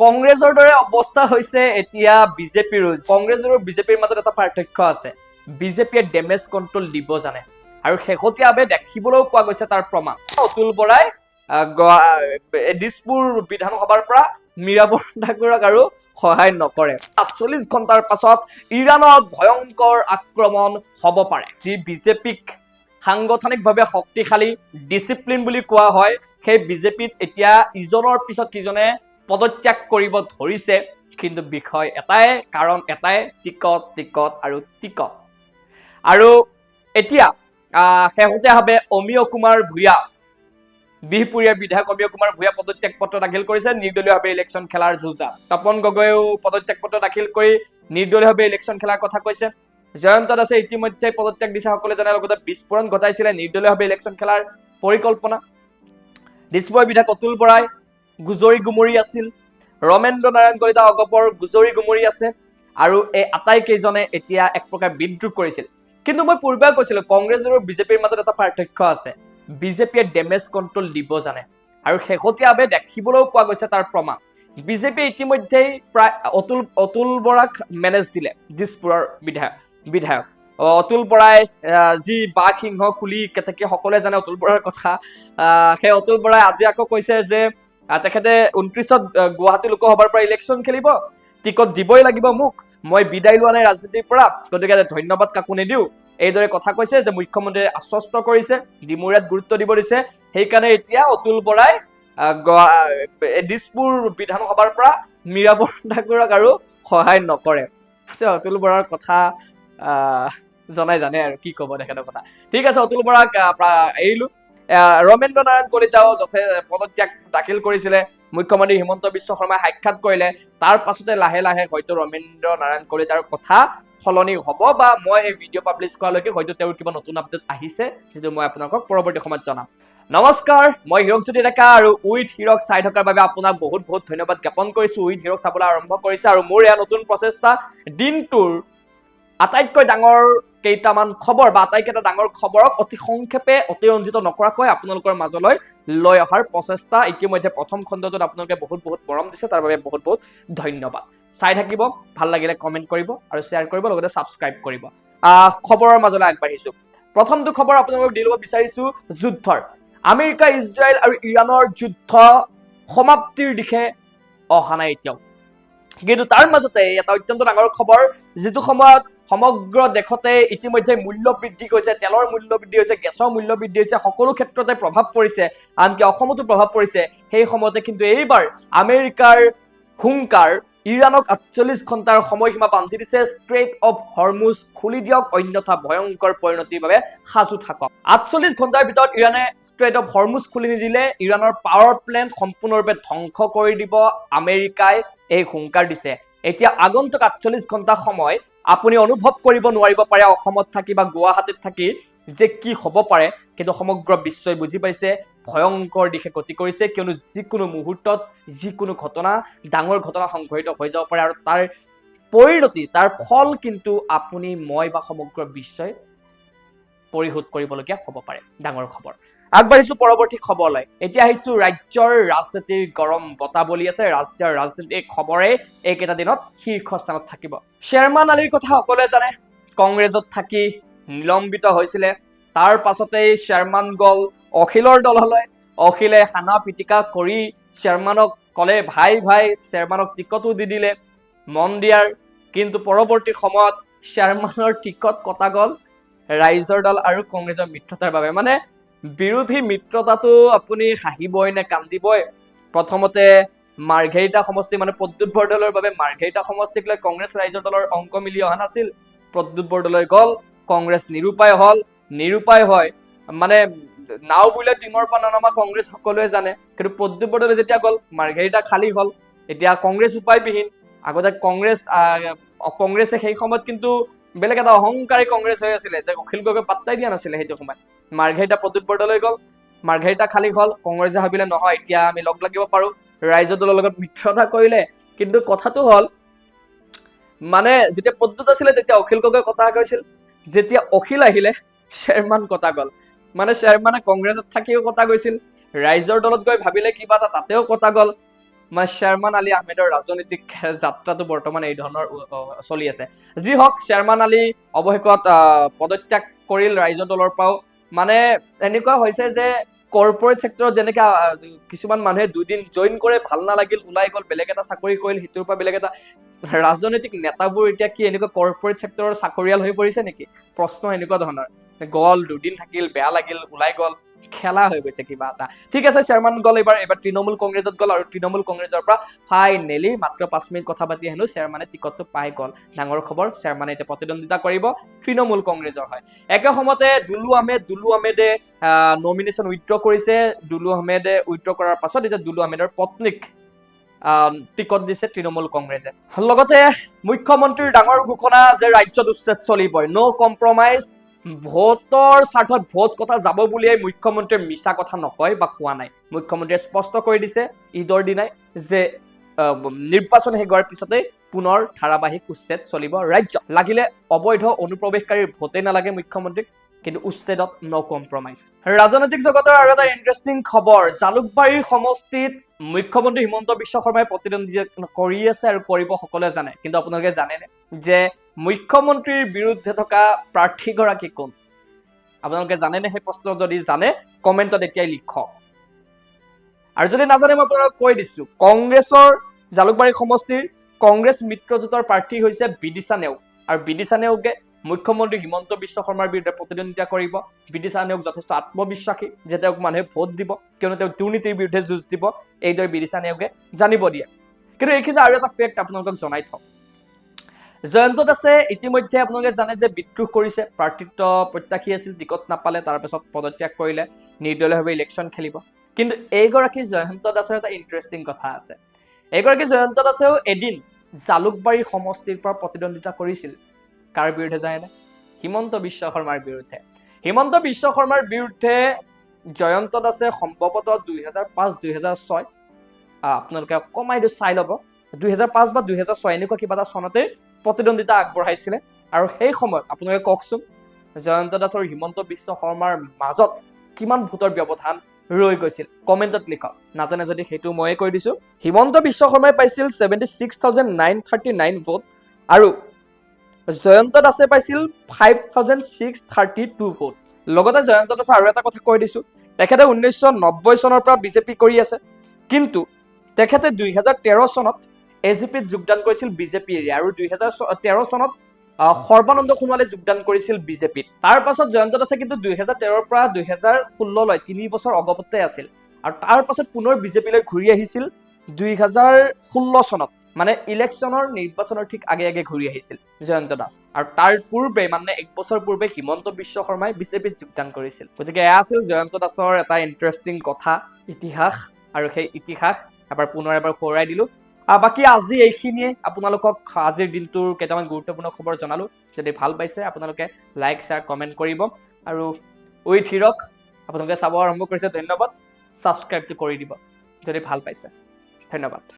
কংগ্ৰেছৰ দৰে অৱস্থা হৈছে এতিয়া বিজেপিৰ। কংগ্ৰেছ আৰু বিজেপিৰ মাজত এটা পাৰ্থক্য আছে। বিজেপিয়ে ডেমেজ কণ্ট্ৰল দিব জানে আৰু শেহতীয়াভাৱে দেখিবলৈও পোৱা গৈছে তাৰ প্ৰমাণ। অতুল বৰাই দিছপুৰ বিধানসভাৰ পৰা মীৰাবৰ ঠাকুৰক আৰু সহায় নকৰে। ৪৮ ঘণ্টাৰ পাছত ইৰাণত ভয়ংকৰ আক্ৰমণ হ'ব পাৰে। যি বিজেপিক সাংগঠনিকভাৱে শক্তিশালী ডিচিপ্লিন বুলি কোৱা হয়, সেই বিজেপিত এতিয়া ইজনৰ পিছত সিজনে পদত্যাগ কৰিব ধৰিছে। কিন্তু বিষয় এটাই, কাৰণ এটাই, টিকট টিকট আৰু টিকট। আৰু এতিয়া শেহতীয়াভাৱে অমিয় কুমাৰ ভূঞা, বিহপুৰীয়াৰ বিধায়ক অমিয় কুমাৰ ভূঞা পদত্যাগ পত্ৰ দাখিল কৰিছে নিৰ্দলীয়ভাৱে ইলেকশ্যন খেলাৰ যুঁজাত। তপন গগৈয়েও পদত্যাগ পত্ৰ দাখিল কৰি নিৰ্দলীয়ভাৱে ইলেকশ্যন খেলাৰ কথা কৈছে। জয়ন্ত দাসে ইতিমধ্যে পদত্যাগ দিছে সকলে জানে, লগতে বিস্ফোৰণ ঘটাইছিলে নিৰ্দলীয়ভাৱে ইলেকশ্যন খেলাৰ পৰিকল্পনা। দিছপুৰৰ বিধায়ক অতুল বৰাই গুজৰি গুমৰি আছিল, ৰমেন্দ্ৰ নাৰায়ণ কলিতা অগপৰ গুজৰি গুমৰি আছে, আৰু এই আটাইকেইজনে এতিয়া এক প্ৰকাৰ বিদ্ৰোহ কৰিছিল। কিন্তু মই পূৰ্বে কৈছিলো কংগ্ৰেছ আৰু বিজেপিৰ মাজত এটা পাৰ্থক্য আছে। বিজেপিয়ে ডেমেজ কণ্ট্ৰল দিব জানে আৰু শেহতীয়াভাৱে দেখিবলৈও পোৱা গৈছে তাৰ প্ৰমাণ। বিজেপিয়ে ইতিমধ্যেই প্ৰায় অতুল বৰাক মেনেজ দিলে। দিছপুৰৰ বিধায়ক অতুল বৰাই যি বাঘ সিংহ কুলি কেতেকী সকলোৱে জানে অতুল বৰাৰ কথা। সেই অতুল বৰাই আজি আকৌ কৈছে যে তেখেতে ২৯ত গুৱাহাটী লোকসভাৰ পৰা ইলেকশ্যন খেলিব, টিকট দিবই লাগিব মোক, মই বিদায় লোৱা নাই ৰাজনীতিৰ পৰা, গতিকে ধন্যবাদ কাকো নিদিওঁ, এইদৰে কথা কৈছে। যে মুখ্যমন্ত্ৰীয়ে আশ্বস্ত কৰিছে, ডিমৌৰিয়াত গুৰুত্ব দিব দিছে। সেইকাৰণে এতিয়া অতুল বৰাই দিছপুৰ বিধানসভাৰ পৰা মীৰাবৰ ঠাকুৰক আৰু সহায় নকৰে। অতুল বৰাৰ কথা জনাই জানে আৰু কি ক'ব তেখেতৰ কথা। ঠিক আছে, অতুল বৰাক এৰিলো। ৰমেন্দ্ৰ নাৰায়ণ কলিতাও পদত্যাগ দাখিল কৰিছিলে। মুখ্যমন্ত্ৰী হিমন্ত বিশ্ব শৰ্মাই সাক্ষাৎ কৰিলে। তাৰ পাছতে লাহে লাহে হয়তো ৰমেন্দ্ৰ নাৰায়ণ কলিতাৰ কথা সলনি হ'ব, বা মই এই ভিডিঅ' পাব্লিছ কৰালৈকে হয়তো তেওঁৰ কিবা নতুন আপডেট আহিছে, যিটো মই আপোনালোকক পৰৱৰ্তী সময়ত জনাম। নমস্কাৰ, মই হীৰকজ্যোতি ডেকা আৰু উইথ হীৰক চাই থকাৰ বাবে আপোনাক বহুত বহুত ধন্যবাদ জ্ঞাপন কৰিছো। উইথ হীৰক চাবলৈ আৰম্ভ কৰিছে আৰু মোৰ এয়া নতুন প্ৰচেষ্টা। দিনটোৰ আটাইতকৈ ডাঙৰ কেইটামান খবৰ বা আটাইকেইটা ডাঙৰ খবৰক অতি সংক্ষেপে অতিৰঞ্জিত নকৰাকৈ আপোনালোকৰ মাজলৈ লৈ অহাৰ প্ৰচেষ্টা। ইতিমধ্যে প্ৰথম খণ্ডটোত আপোনালোকে বহুত বহুত মৰম দিছে, তাৰ বাবে বহুত বহুত ধন্যবাদ। চাই থাকিব, ভাল লাগিলে কমেণ্ট কৰিব আৰু শ্বেয়াৰ কৰিব, লগতে ছাবস্ক্ৰাইব কৰিব। খবৰৰ মাজলৈ আগবাঢ়িছো। প্ৰথমটো খবৰ আপোনালোকক দি ল'ব বিচাৰিছো যুদ্ধৰ। আমেৰিকা, ইজৰাইল আৰু ইৰাণৰ যুদ্ধ সমাপ্তিৰ দিশে অহা নাই এতিয়াও, কিন্তু তাৰ মাজতে এটা অত্যন্ত ডাঙৰ খবৰ, যিটো সময়ত সমগ্ৰ দেশতে ইতিমধ্যে মূল্য বৃদ্ধি হৈছে, তেলৰ মূল্য বৃদ্ধি হৈছে, গেছৰ মূল্য বৃদ্ধি হৈছে, সকলো ক্ষেত্ৰতে প্ৰভাৱ পৰিছে, আনকি অসমতো প্ৰভাৱ পৰিছে। সেই সময়তে কিন্তু এইবাৰ আমেৰিকাৰ হুংকাৰ ইৰাণক ৪৮ ঘণ্টাৰ সময়সীমা বান্ধি দিছে। ষ্ট্ৰেইট অফ হৰমুজ খুলি দিয়ক, অন্যথা ভয়ংকৰ পৰিণতিৰ বাবে সাজু থাকক। ৪৮ ঘণ্টাৰ ভিতৰত ইৰাণে ষ্ট্ৰেইট অফ হৰমুজ খুলি নিদিলে ইৰাণৰ পাৱাৰ প্লেণ্ট সম্পূৰ্ণৰূপে ধ্বংস কৰি দিব আমেৰিকাই এই হুংকাৰ দিছে। এতিয়া আগন্তুক ৪৮ ঘণ্টা সময় আপুনি অনুভৱ কৰিব নোৱাৰিব পাৰে অসমত থাকি বা গুৱাহাটীত থাকি যে কি হ'ব পাৰে, কিন্তু সমগ্ৰ বিশ্বই বুজি পাইছে ভয়ংকৰ দিশে গতি কৰিছে, কিয়নো যিকোনো মুহূৰ্তত যিকোনো ঘটনা, ডাঙৰ ঘটনা সংঘটিত হৈ যাব পাৰে, আৰু তাৰ পৰিণতি, তাৰ ফল কিন্তু আপুনি, মই বা সমগ্ৰ বিশ্বই পৰিশোধ কৰিবলগীয়া হ'ব পাৰে। ডাঙৰ খবৰ। আগবাঢ়িছো পৰৱৰ্তী খবৰলৈ। এতিয়া আহিছো ৰাজ্যৰ ৰাজনীতিৰ গৰম বতাহ বলি আছে। ৰাজ্যৰ ৰাজনীতিৰ খবৰে এইকেইটা দিনত শীৰ্ষস্থানত থাকিব। শ্বেৰমান আলীৰ কথা সকলোৱে জানে, কংগ্ৰেছত থাকি নিলম্বিত হৈছিলে। তাৰ পাছতেই শ্বেৰমান গ'ল অখিলৰ দললৈ। অখিলে খানা পিটিকা কৰি শ্বেৰমানক ক'লে ভাই ভাই, শ্বেৰমানক টিকটো দি দিলে মন দিয়াৰ, কিন্তু পৰৱৰ্তী সময়ত শ্বেৰমানৰ টিকট কটা গ'ল ৰাইজৰ দল আৰু কংগ্ৰেছৰ মিত্ৰতাৰ বাবে। মানে বিৰোধী মিত্ৰতাটো আপুনি হাঁহিবই নে কান্দিবই। প্ৰথমতে মাৰ্ঘেৰিটা সমষ্টি, মানে প্ৰদ্যুৎ বৰদলৈৰ বাবে মাৰ্ঘেৰিটা সমষ্টিক লৈ কংগ্ৰেছ ৰাইজৰ দলৰ অংক মিলি অহা নাছিল। প্ৰদ্যুৎ বৰদলৈ গ'ল, কংগ্ৰেছ নিৰুপায় হ'ল। নিৰুপায় হয় মানে নাও বুলিলে টিঙৰ পৰা ননমা কংগ্ৰেছ সকলোৱে জানে, কিন্তু প্ৰদ্যুৎ বৰদলৈ যেতিয়া গ'ল মাৰ্ঘেৰিটা খালী হ'ল। এতিয়া কংগ্ৰেছ উপায়বিহীন। আগতে কংগ্ৰেছে সেই সময়ত কিন্তু বেলেগ এটা অহংকাৰী কংগ্ৰেছ হৈ আছিলে, যে অখিল গগৈ পাত্তাই দিয়া নাছিলে সেইটো সময়ত। মাৰ্ঘেৰিটা প্ৰদ্যুৎ বৰদলৈ গ'ল, মাৰ্ঘেৰিটা খালী হ'ল। কংগ্ৰেছে ভাবিলে নহয়, এতিয়া আমি লগ লাগিব পাৰোঁ, ৰাইজৰ দলৰ লগত মিত্ৰতা কৰিলে। কিন্তু কথাটো হ'ল, মানে যেতিয়া প্ৰদ্যুৎ আছিলে তেতিয়া অখিল গগৈ কটা গৈছিল, যেতিয়া অখিল আহিলে শ্বেৰমান কটা গ'ল। মানে শ্বেৰমানে কংগ্ৰেছত থাকিও কটা গৈছিল, ৰাইজৰ দলত গৈ ভাবিলে কিবা এটা, তাতেও কটা গ'ল। শ্বেৰমান আলী আহমেদৰ ৰাজনৈতিক যাত্ৰাটো বৰ্তমান এই ধৰণৰ চলি আছে। যি হওক, শ্বেৰমান আলী অৱশেষত পদত্যাগ কৰিল ৰাইজৰ দলৰ পৰাও। মানে এনেকুৱা হৈছে যে কৰ্পৰেট ছেক্টৰত যেনেকে কিছুমান মানুহে 2 দিন জইন কৰে, ভাল নালাগিল, ওলাই গ'ল, বেলেগ এটা চাকৰি কৰিল, সিটোৰ পৰা বেলেগ এটা। ৰাজনৈতিক নেতাবোৰ এতিয়া কি এনেকুৱা কৰ্পৰেট ছেক্টৰৰ চাকৰিয়াল হৈ পৰিছে নেকি? প্ৰশ্ন এনেকুৱা ধৰণৰ। গ'ল, 2 দিন থাকিল, বেয়া লাগিল, ওলাই গ'ল, খেলা হৈ গৈছে কিবা এটা। ঠিক আছে, শ্বেৰমান গ'ল, এইবাৰ তৃণমূল কংগ্ৰেছত গ'ল, আৰু তৃণমূল কংগ্ৰেছৰ পৰা ফাইনেলি মাত্ৰ 5 মিনিট কথা পাতি হেনো শ্বেৰমানে টিকটটো পাই গ'ল। ডাঙৰ খবৰ, শ্বেৰমানে এতিয়া প্ৰতিদ্বন্দ্বিতা কৰিব তৃণমূল কংগ্ৰেছৰ হয়। একে সময়তে দুলু আহমেদে নমিনেশ্যন উইথড্ৰ কৰিছে। দুলু আহমেদে উইথড্ৰ কৰাৰ পাছত এতিয়া দুলু আহমেদৰ পত্নীক টিকট দিছে তৃণমূল কংগ্ৰেছে। লগতে মুখ্যমন্ত্ৰীৰ ডাঙৰ ঘোষণা যে ৰাজ্যত উচ্ছেদ চলিবই, ন' কম্প্ৰমাইজ। ভোটৰ স্বাৰ্থত ভোট কথা যাব বুলিয়ে মুখ্যমন্ত্ৰীয়ে মিছা কথা নকয় বা কোৱা নাই। মুখ্যমন্ত্ৰীয়ে স্পষ্ট কৰি দিছে ঈদৰ দিনাই যে নিৰ্বাচন শেষ হোৱাৰ পিছতে পুনৰ ধাৰাবাহিক উচ্ছেদ চলিব ৰাজ্য। লাগিলে অবৈধ অনুপ্ৰৱেশকাৰীৰ ভোটেই নালাগে মুখ্যমন্ত্ৰীক, কিন্তু উচ্ছেদত ন' কম্প্ৰমাইজ। ৰাজনৈতিক জগতৰ আৰু এটা ইণ্টাৰেষ্টিং খবৰ, জালুকবাৰীৰ সমষ্টিত মুখ্যমন্ত্ৰী হিমন্ত বিশ্ব শৰ্মাই প্ৰতিদ্বন্দ্বিতা কৰি আছে আৰু কৰিব, সকলোৱে জানে। কিন্তু আপোনালোকে জানেনে যে মুখ্যমন্ত্ৰীৰ বিৰুদ্ধে থকা প্ৰাৰ্থীগৰাকী কোন? আপোনালোকে জানেনে? সেই প্ৰশ্ন যদি জানে কমেণ্টত এতিয়াই লিখক। আৰু যদি নাজানে মই আপোনালোকক কৈ দিছো, কংগ্ৰেছৰ জালুকবাৰী সমষ্টিৰ কংগ্ৰেছ মিত্ৰজোঁটৰ প্ৰাৰ্থী হৈছে বিদিশা নেওগ। আৰু বিদিশা নেওগে মুখ্যমন্ত্ৰী হিমন্ত বিশ্ব শৰ্মাৰ বিৰুদ্ধে প্ৰতিদ্বন্দ্বিতা কৰিব। বিদিশা নেওগ যথেষ্ট আত্মবিশ্বাসী যে তেওঁক মানুহে ভোট দিব, কিয়নো তেওঁ দুৰ্নীতিৰ বিৰুদ্ধে যুঁজ দিব, এইদৰে বিদিশা নেওগে জানিব দিয়ে। কিন্তু এইখিনি আৰু এটা ফেক্ট আপোনালোকক জনাই থওঁ, জয়ন্ত দাসে ইতিমধ্যে আপোনালোকে জানে যে বিদ্ৰোহ কৰিছে, প্ৰাৰ্থিত্ব প্ৰত্যাশী আছিল, টিকট নাপালে, তাৰপিছত পদত্যাগ কৰিলে, নিৰ্দলীয়ভাৱে ইলেকশ্যন খেলিব। কিন্তু এইগৰাকী জয়ন্ত দাসৰ এটা ইণ্টাৰেষ্টিং কথা আছে। এইগৰাকী জয়ন্ত দাসেও এদিন জালুকবাৰী সমষ্টিৰ পৰা প্ৰতিদ্বন্দ্বিতা কৰিছিল। কাৰ বিৰুদ্ধে জানেনে? হিমন্ত বিশ্ব শৰ্মাৰ বিৰুদ্ধে। হিমন্ত বিশ্ব শৰ্মাৰ বিৰুদ্ধে জয়ন্ত দাসে সম্ভৱতঃ 2005-2006, আপোনালোকে অকণমান এইটো চাই ল'ব, 2005 বা 2006 এনেকুৱা কিবা এটা চনতে প্ৰতিদ্বন্দ্বিতা আগবঢ়াইছিলে। আৰু সেই সময়ত আপোনালোকে কওকচোন, জয়ন্ত দাস আৰু হিমন্ত বিশ্ব শৰ্মাৰ মাজত কিমান ভোটৰ ব্যৱধান ৰৈ গৈছিল? কমেণ্টত লিখক। নাজানে যদি সেইটো ময়ে কৈ দিছো। হিমন্ত বিশ্ব শৰ্মাই পাইছিল 76,939 ভোট আৰু জয়ন্ত দাসে পাইছিল 5,632 ভোট। লগতে জয়ন্ত দাসে আৰু এটা কথা কৈ দিছো, তেখেতে 1990 চনৰ পৰা বিজেপি কৰি আছে, কিন্তু তেখেতে 2013 চনত এজিপিত যোগদান কৰিছিল বিজেপি এৰি, আৰু 2013 চনত সৰ্বানন্দ সোণোৱালে যোগদান কৰিছিল বিজেপিত। তাৰ পাছত জয়ন্ত দাসে কিন্তু 2013 পৰা 2016লৈ 3 বছৰ অগপতে আছিল, আৰু তাৰ পাছত পুনৰ বিজেপিলৈ ঘূৰি আহিছিল 2016 চনত, মানে ইলেকশ্যনৰ নিৰ্বাচনৰ ঠিক আগে আগে ঘূৰি আহিছিল জয়ন্ত দাস। আৰু তাৰ পূৰ্বে মানে 1 বছৰ পূৰ্বে হিমন্ত বিশ্ব শৰ্মাই বিজেপিত যোগদান কৰিছিল। গতিকে এয়া আছিল জয়ন্ত দাসৰ এটা ইণ্টাৰেষ্টিং কথা, ইতিহাস, আৰু সেই ইতিহাস পুনৰ এবাৰ সোঁৱৰাই দিলো। বাকী আজি এইখিনিয়ে, আপোনালোকক আজিৰ দিনটোৰ কেইটামান গুৰুত্বপূৰ্ণ খবৰ জনালো। যদি ভাল পাইছে আপোনালোকে লাইক, শ্বেয়াৰ, কমেণ্ট কৰিব, আৰু উইথ হিৰক আপোনালোকে চাব আৰম্ভ কৰিছে, ধন্যবাদ। ছাবস্ক্ৰাইবটো কৰি দিব যদি ভাল পাইছে, ধন্যবাদ।